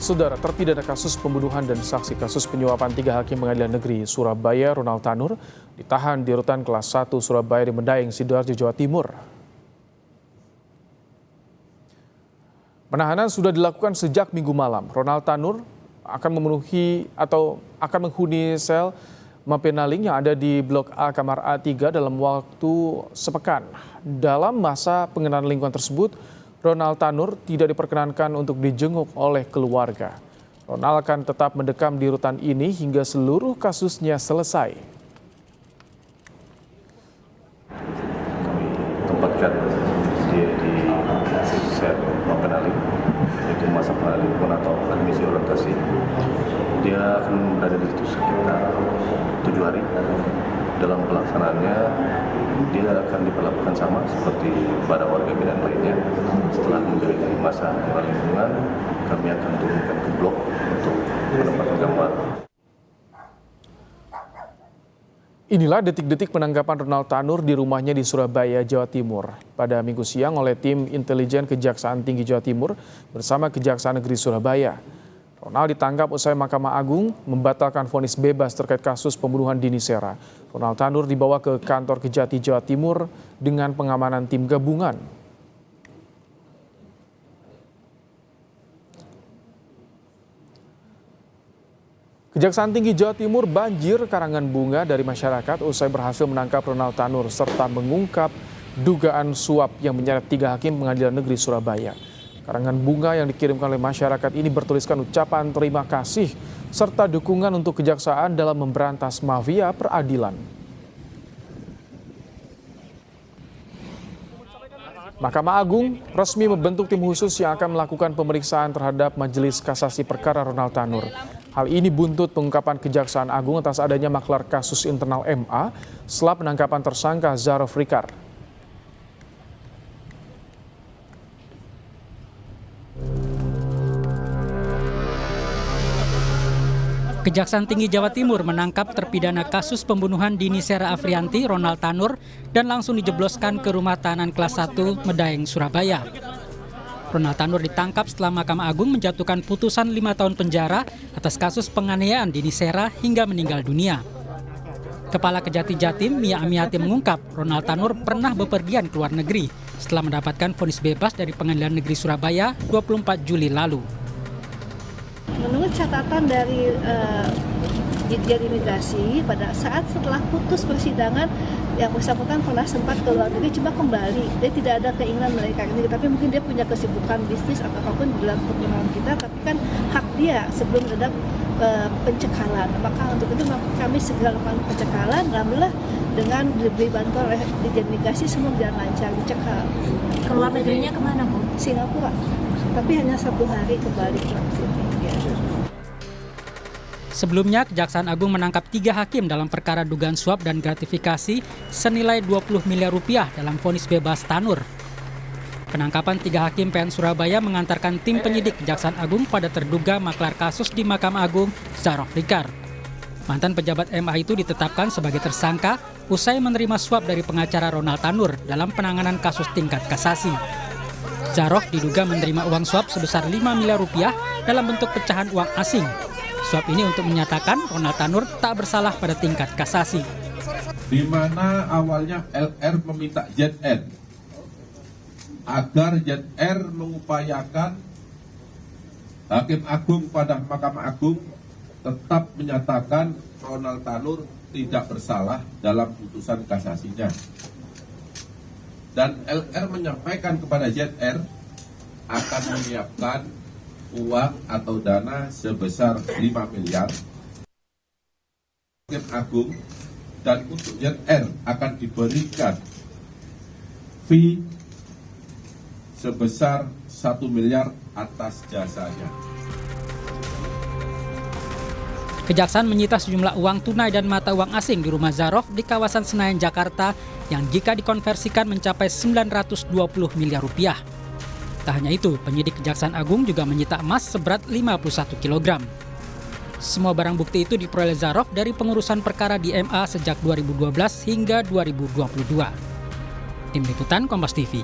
Saudara, terpidana kasus pembunuhan dan saksi kasus penyuapan 3 hakim Pengadilan Negeri Surabaya, Ronald Tanur, ditahan di rutan kelas 1 Surabaya di Medaeng, Sidoarjo, Jawa Timur. Penahanan sudah dilakukan sejak Minggu malam. Ronald Tanur akan menghuni sel Mapenaling yang ada di Blok A Kamar A3 dalam waktu sepekan. Dalam masa pengenalan lingkungan tersebut, Ronald Tanur tidak diperkenankan untuk dijenguk oleh keluarga. Ronald akan tetap mendekam di rutan ini hingga seluruh kasusnya selesai. Kami tempatkan dia di sel Mapenaling, yaitu masa penalikuan atau admisi orientasi. Dia akan berada di situ sekitar 7 hari. Dalam pelaksanaannya, dia akan diperlakukan sama seperti pada warga binaan lainnya. Setelah menjalani masa pengenalan lingkungan, kami akan turunkan ke blok untuk menempatkan kamar. Inilah detik-detik penangkapan Ronald Tanur di rumahnya di Surabaya, Jawa Timur pada Minggu siang oleh tim intelijen Kejaksaan Tinggi Jawa Timur bersama Kejaksaan Negeri Surabaya. Ronald ditangkap usai Mahkamah Agung membatalkan vonis bebas terkait kasus pembunuhan Dini Sera. Ronald Tanur dibawa ke kantor Kejati, Jawa Timur dengan pengamanan tim gabungan. Kejaksaan Tinggi Jawa Timur banjir karangan bunga dari masyarakat usai berhasil menangkap Ronald Tanur serta mengungkap dugaan suap yang menyeret 3 hakim Pengadilan Negeri Surabaya. Karangan bunga yang dikirimkan oleh masyarakat ini bertuliskan ucapan terima kasih serta dukungan untuk kejaksaan dalam memberantas mafia peradilan. Mahkamah Agung resmi membentuk tim khusus yang akan melakukan pemeriksaan terhadap Majelis Kasasi Perkara Ronald Tanur. Hal ini buntut pengungkapan Kejaksaan Agung atas adanya maklar kasus internal MA setelah penangkapan tersangka Zarof Rikar. Kejaksaan Tinggi Jawa Timur menangkap terpidana kasus pembunuhan Dini Sera Afrianti, Ronald Tanur, dan langsung dijebloskan ke rumah tahanan kelas 1 Medaeng, Surabaya. Ronald Tanur ditangkap setelah Mahkamah Agung menjatuhkan putusan 5 tahun penjara atas kasus penganiayaan Dini Sera hingga meninggal dunia. Kepala Kejati Jatim, Mia Amiati, mengungkap Ronald Tanur pernah bepergian ke luar negeri setelah mendapatkan vonis bebas dari Pengadilan Negeri Surabaya 24 Juli lalu. Menurut catatan dari Ditjen Imigrasi, pada saat setelah putus persidangan, yang bersangkutan pernah sempat ke luar negeri, cuma kembali. Dia tidak ada keinginan menaikkan ini, tapi mungkin dia punya kesibukan bisnis atau apapun di dalam pertimbangan kita, tapi kan hak dia sebelum ada pencekalan. Maka untuk itu kami segera lakukan pencekalan. Alhamdulillah dengan diberi bantuan oleh Ditjen Imigrasi semua berjalan lancar, dicekal. Keluar negerinya kemana, Bu? Singapura, tapi hanya 1 hari kembali ke sini. Sebelumnya, Kejaksaan Agung menangkap 3 hakim dalam perkara dugaan suap dan gratifikasi senilai 20 miliar rupiah dalam vonis bebas Tanur. Penangkapan 3 hakim PN Surabaya mengantarkan tim penyidik Kejaksaan Agung pada terduga maklar kasus di Mahkamah Agung, Zarof Rikar. Mantan pejabat MA itu ditetapkan sebagai tersangka usai menerima suap dari pengacara Ronald Tanur dalam penanganan kasus tingkat kasasi. Zarof diduga menerima uang suap sebesar 5 miliar rupiah dalam bentuk pecahan uang asing. Suap ini untuk menyatakan Ronald Tanur tak bersalah pada tingkat kasasi. Di mana awalnya LR meminta ZN agar ZR mengupayakan Hakim Agung pada Mahkamah Agung tetap menyatakan Ronald Tanur tidak bersalah dalam putusan kasasinya. Dan LR menyampaikan kepada ZR akan menyiapkan uang atau dana sebesar 5 miliar Hakim Agung, dan untuk ZR akan diberikan fee sebesar 1 miliar atas jasanya. Kejaksaan menyita sejumlah uang tunai dan mata uang asing di rumah Zarof di kawasan Senayan, Jakarta yang jika dikonversikan mencapai 920 miliar rupiah. Tak hanya itu, penyidik Kejaksaan Agung juga menyita emas seberat 51 kg. Semua barang bukti itu diperoleh Zarof dari pengurusan perkara di MA sejak 2012 hingga 2022. Tim Liputan Kompas TV.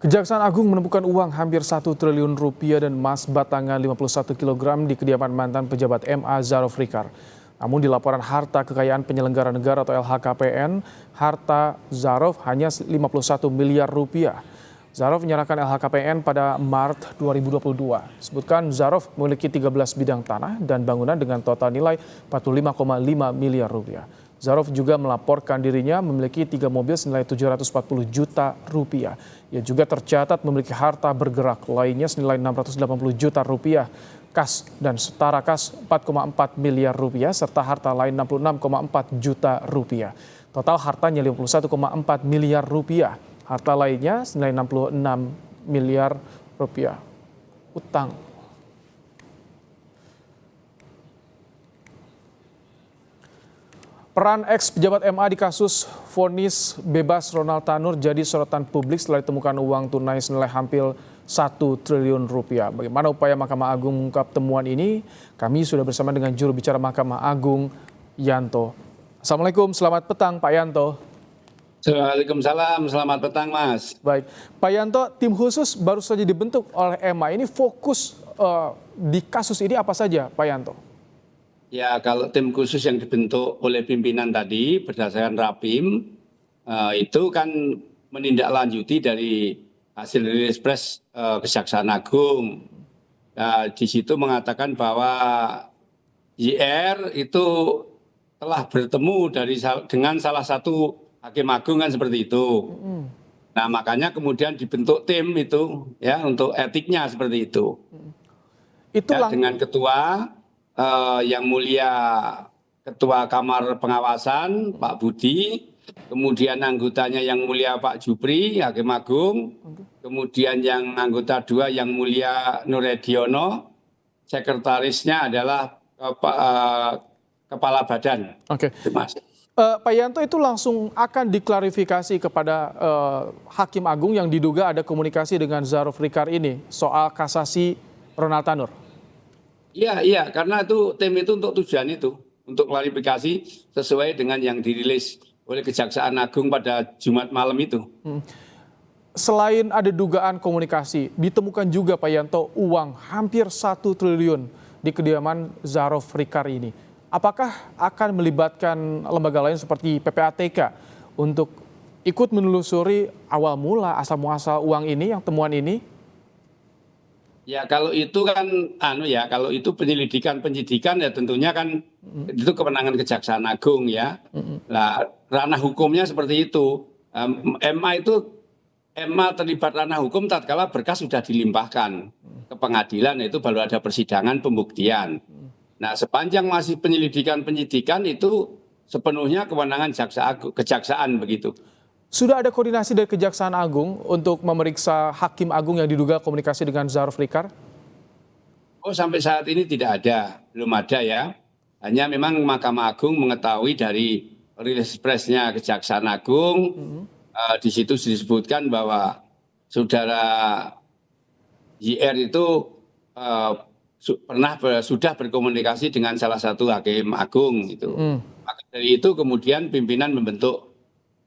Kejaksaan Agung menemukan uang hampir 1 triliun rupiah dan emas batangan 51 kg di kediaman mantan pejabat MA Zarov Rikar. Namun di laporan harta kekayaan penyelenggara negara atau LHKPN, harta Zarov hanya 51 miliar rupiah. Zarov menyerahkan LHKPN pada Maret 2022. Sebutkan Zarov memiliki 13 bidang tanah dan bangunan dengan total nilai 45,5 miliar rupiah. Zarov juga melaporkan dirinya memiliki 3 mobil senilai 740 juta rupiah. Ia juga tercatat memiliki harta bergerak lainnya senilai 680 juta rupiah, kas dan setara kas 4,4 miliar rupiah, serta harta lain 66,4 juta rupiah. Total hartanya 51,4 miliar rupiah. Harta lainnya senilai 66 miliar rupiah. Utang. Peran ex pejabat MA di kasus vonis bebas Ronald Tanur jadi sorotan publik setelah ditemukan uang tunai senilai hampir 1 triliun rupiah. Bagaimana upaya Mahkamah Agung mengungkap temuan ini? Kami sudah bersama dengan juru bicara Mahkamah Agung, Yanto. Assalamualaikum, selamat petang Pak Yanto. Waalaikumsalam, selamat petang Mas. Baik, Pak Yanto, tim khusus baru saja dibentuk oleh MA. Ini fokus di kasus ini apa saja Pak Yanto? Ya, kalau tim khusus yang dibentuk oleh pimpinan tadi berdasarkan Rapim itu kan menindaklanjuti dari hasil rilis pres Kejaksaan Agung. Nah, di situ mengatakan bahwa JR itu telah bertemu dengan salah satu hakim agung kan seperti itu. Nah, makanya kemudian dibentuk tim itu ya untuk etiknya seperti itu. Ya, dengan ketua yang mulia Ketua Kamar Pengawasan Pak Budi, kemudian anggotanya yang mulia Pak Jupri, Hakim Agung, kemudian yang anggota 2 yang mulia Nurediono, sekretarisnya adalah Kepala Badan. Oke. Mas. Pak Yanto, itu langsung akan diklarifikasi kepada Hakim Agung yang diduga ada komunikasi dengan Zarov Rikar ini soal kasasi Ronald Tanur. Iya, karena tim itu untuk tujuan itu, untuk klarifikasi sesuai dengan yang dirilis oleh Kejaksaan Agung pada Jumat malam itu. Selain ada dugaan komunikasi, ditemukan juga Pak Yanto uang hampir 1 triliun di kediaman Zarov Rikar ini. Apakah akan melibatkan lembaga lain seperti PPATK untuk ikut menelusuri awal mula asal muasal uang ini, yang temuan ini? Ya kalau itu kan kalau itu penyidikan ya tentunya kan itu kewenangan Kejaksaan Agung ya. Nah, ranah hukumnya seperti itu. MA terlibat ranah hukum tatkala berkas sudah dilimpahkan ke pengadilan, itu baru ada persidangan pembuktian. Nah, sepanjang masih penyidikan itu sepenuhnya kewenangan kejaksaan begitu. Sudah ada koordinasi dari Kejaksaan Agung untuk memeriksa Hakim Agung yang diduga komunikasi dengan Zarov Rikar? Oh, sampai saat ini tidak ada, belum ada ya. Hanya memang Mahkamah Agung mengetahui dari rilis presnya Kejaksaan Agung, di situ disebutkan bahwa saudara JR itu sudah berkomunikasi dengan salah satu Hakim Agung gitu. Maka dari itu kemudian pimpinan membentuk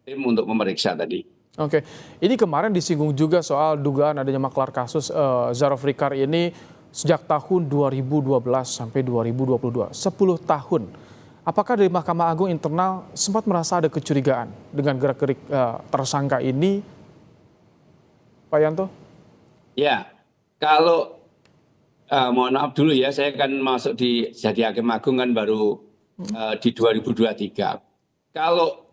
tim untuk memeriksa tadi. Oke, ini kemarin disinggung juga soal dugaan adanya maklar kasus Zarov Rikar ini sejak tahun 2012 sampai 2022, 10 tahun. Apakah dari Mahkamah Agung internal sempat merasa ada kecurigaan dengan gerak-gerik tersangka ini, Pak Yanto? Ya, kalau mohon maaf dulu ya, saya kan masuk jadi Hakim Agung kan baru di 2023. Kalau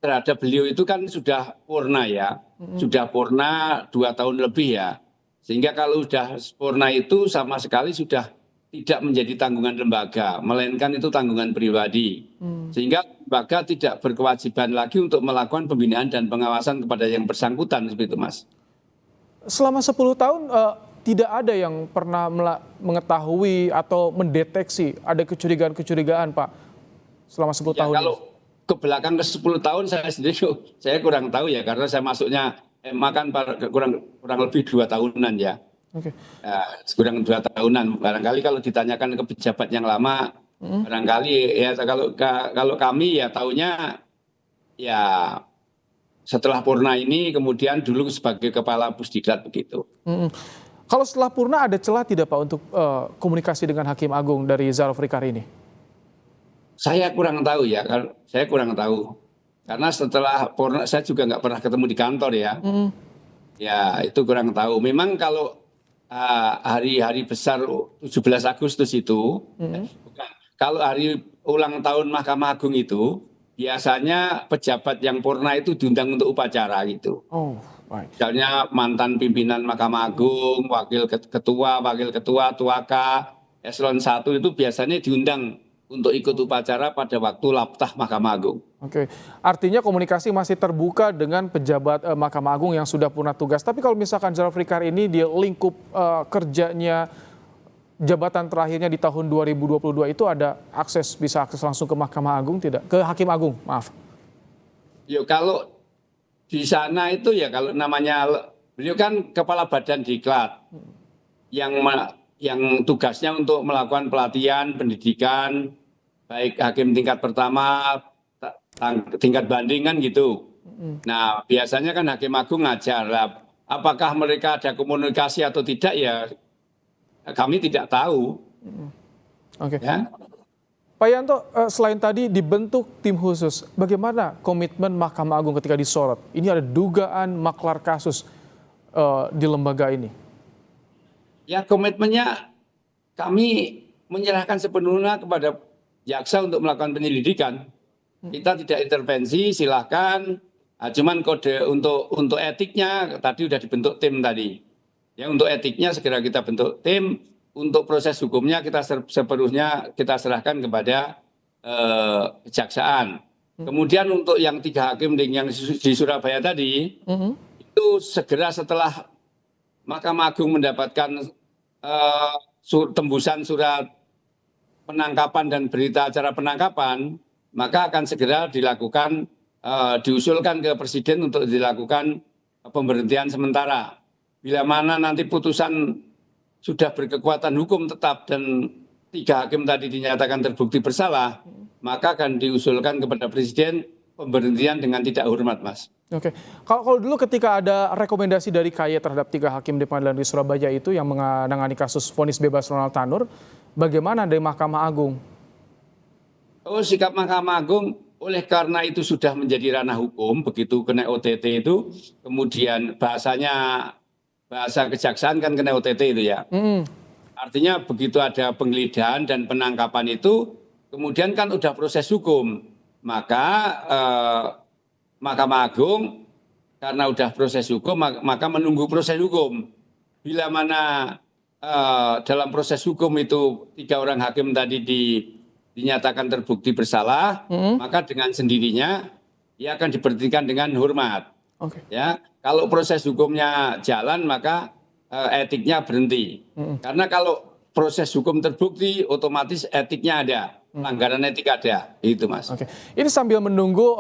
terhadap beliau itu kan sudah purna ya, sudah purna 2 tahun lebih ya, sehingga kalau sudah purna itu sama sekali sudah tidak menjadi tanggungan lembaga, melainkan itu tanggungan pribadi, sehingga lembaga tidak berkewajiban lagi untuk melakukan pembinaan dan pengawasan kepada yang bersangkutan seperti itu, Mas. Selama 10 tahun tidak ada yang pernah mengetahui atau mendeteksi ada kecurigaan-kecurigaan, Pak, selama 10 tahun. Kalau ke belakang ke 10 tahun saya kurang tahu ya, karena saya masuknya MA kan kurang lebih 2 tahunan ya. Okay. Kurang 2 tahunan. Barangkali kalau ditanyakan ke pejabat yang lama, barangkali ya kalau kami ya tahunya ya setelah Purna ini kemudian dulu sebagai Kepala Pusdiklat begitu. Kalau setelah Purna ada celah tidak Pak untuk komunikasi dengan Hakim Agung dari Zulfikar ini? Saya kurang tahu ya, saya kurang tahu. Karena setelah Purna saya juga nggak pernah ketemu di kantor ya. Ya itu kurang tahu. Memang kalau hari-hari besar 17 Agustus itu, bukan, kalau hari ulang tahun Mahkamah Agung itu, biasanya pejabat yang Purna itu diundang untuk upacara gitu. Oh, baik. Misalnya mantan pimpinan Mahkamah Agung, wakil ketua, tuaka, eselon 1 itu biasanya diundang untuk ikut upacara pada waktu Laptah Mahkamah Agung. Oke, artinya komunikasi masih terbuka dengan pejabat Mahkamah Agung yang sudah purna tugas. Tapi kalau misalkan Zulfikar ini di lingkup kerjanya jabatan terakhirnya di tahun 2022 itu ada bisa akses langsung ke Mahkamah Agung tidak? Ke Hakim Agung, maaf. Yo kalau di sana itu ya kalau namanya beliau kan Kepala Badan Diklat yang tugasnya untuk melakukan pelatihan, pendidikan, baik hakim tingkat pertama, tingkat banding kan gitu. Nah biasanya kan Hakim Agung ngajar. Apakah mereka ada komunikasi atau tidak ya kami tidak tahu. Oke. Ya. Pak Yanto, selain tadi dibentuk tim khusus, bagaimana komitmen Mahkamah Agung ketika disorot? Ini ada dugaan maklar kasus di lembaga ini. Ya komitmennya kami menyerahkan sepenuhnya kepada jaksa untuk melakukan penyelidikan. Kita tidak intervensi, silahkan. Cuman kode untuk etiknya tadi sudah dibentuk tim tadi. Ya untuk etiknya segera kita bentuk tim. Untuk proses hukumnya kita sepenuhnya kita serahkan kepada kejaksaan. Kemudian untuk yang 3 hakim yang di Surabaya tadi, itu segera setelah Mahkamah Agung mendapatkan tembusan surat penangkapan dan berita acara penangkapan, maka akan segera dilakukan, diusulkan ke Presiden untuk dilakukan pemberhentian sementara. Bila mana nanti putusan sudah berkekuatan hukum tetap dan 3 hakim tadi dinyatakan terbukti bersalah, maka akan diusulkan kepada Presiden pemberhentian dengan tidak hormat, Mas. Oke, kalau dulu ketika ada rekomendasi dari KY terhadap 3 hakim di Pengadilan Negeri Surabaya itu yang menangani kasus vonis bebas Ronald Tanur, bagaimana dari Mahkamah Agung? Oh, sikap Mahkamah Agung oleh karena itu sudah menjadi ranah hukum, begitu kena OTT itu, kemudian bahasa kejaksaan kan kena OTT itu ya. Artinya begitu ada penggeledahan dan penangkapan itu, kemudian kan udah proses hukum, maka Mahkamah Agung karena udah proses hukum maka menunggu proses hukum. Bila mana dalam proses hukum itu 3 orang hakim tadi dinyatakan terbukti bersalah, maka dengan sendirinya ia akan diberhentikan dengan hormat. Ya, kalau proses hukumnya jalan maka etiknya berhenti. Karena kalau proses hukum terbukti otomatis etiknya ada. Pelanggaran etik ada, itu Mas. Oke, ini sambil menunggu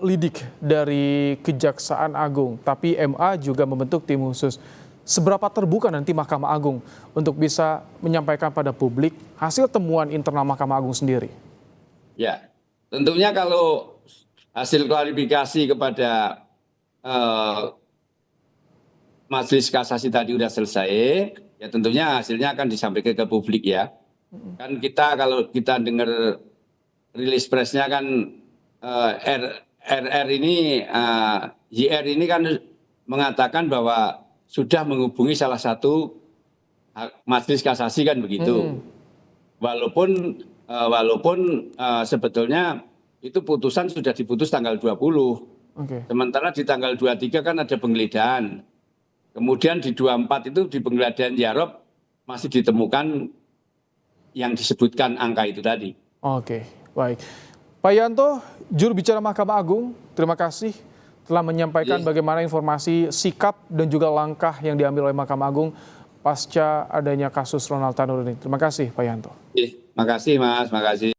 lidik dari Kejaksaan Agung, tapi MA juga membentuk tim khusus. Seberapa terbuka nanti Mahkamah Agung untuk bisa menyampaikan pada publik hasil temuan internal Mahkamah Agung sendiri? Ya, tentunya kalau hasil klarifikasi kepada Majelis Kasasi tadi sudah selesai, ya tentunya hasilnya akan disampaikan ke publik ya. Kan kita kalau kita dengar rilis presnya kan RR ini, JR ini kan mengatakan bahwa sudah menghubungi salah satu Majelis Kasasi kan begitu. Walaupun sebetulnya itu putusan sudah diputus tanggal 20. Sementara di tanggal 23 kan ada penggeledahan. Kemudian di 24 itu di penggeledahan Yarob masih ditemukan yang disebutkan angka itu tadi. Oke, baik. Pak Yanto, juru bicara Mahkamah Agung, terima kasih telah menyampaikan bagaimana informasi sikap dan juga langkah yang diambil oleh Mahkamah Agung pasca adanya kasus Ronald Tanur ini. Terima kasih Pak Yanto. Terima kasih Mas, terima kasih.